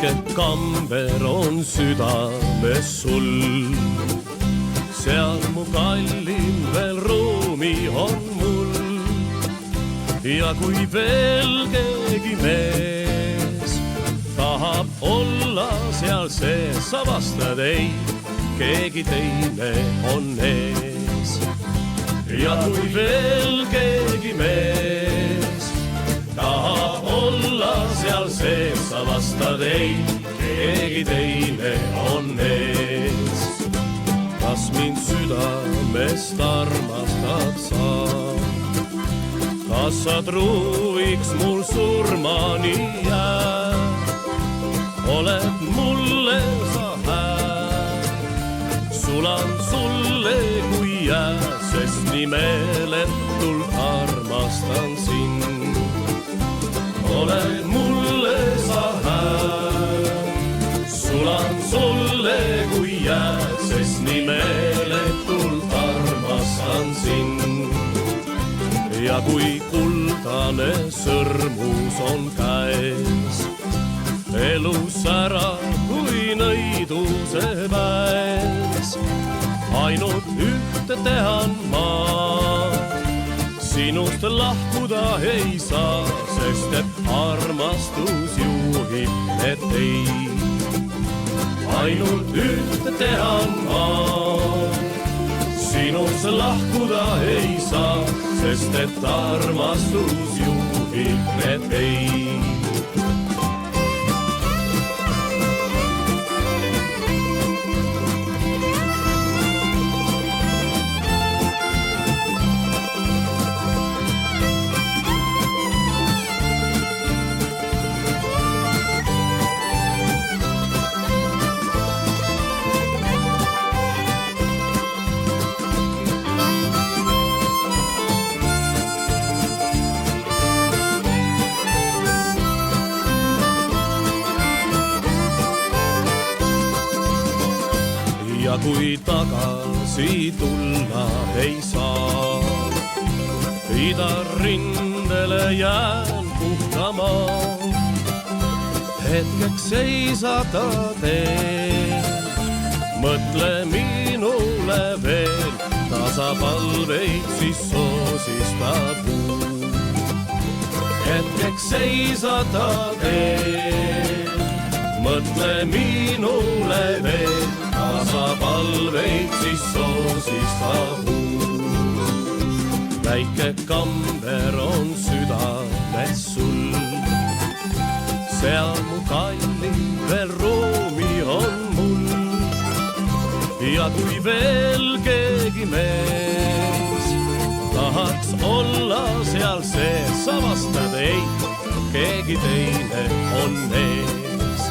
väike kamber on südames sul. Seal mu kallim veel ruumi on mul. Ja kui veel keegi mees tahab olla seal sees, sa vastad ei, keegi teine on ees. Ja kui veel keegi mees tahab olla seal sees, sa vastad ei, keegi teine on ees. Kas mind südamest armastad sa? Kas sa truuiks mul surmani jääd? Oled mulle sa hää, sulan sulle kui jää, sest nii meeletult armastan sind. Oled mulle sa hää, sulan sulle kui jää, sest nii meeletult armastan sind. Ja kui kuldane sõrmus on käes, elus ära kui nõiduse väes, ainult ühte tehan ma, sinust lahkuda ei saa, sest et armastus juhib need teid. Ainult ühte tehan ma, sinust lahkuda ei saa, sest et armastus juhib need teid. Ja kui tagasi tulla ei saa, idarindele jään puhtama. Hetkeks seisata teel, mõtle minule veel, tasapalveid siis soosistab puu. Hetkeks seisata teel, mõtle minule veel, tasapalveid siis soosistab puu. Väike kamber on südames sul, seal mu kallim veel ruumi on mul. Ja kui veel keegi mees tahaks olla seal sees, sa vastad ei, keegi teine on ees.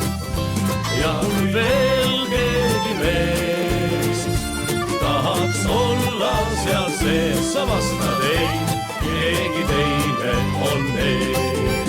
Ja kui veel keegi mees tahaks olla seal sees, sa vastad ei, keegi teine on ees.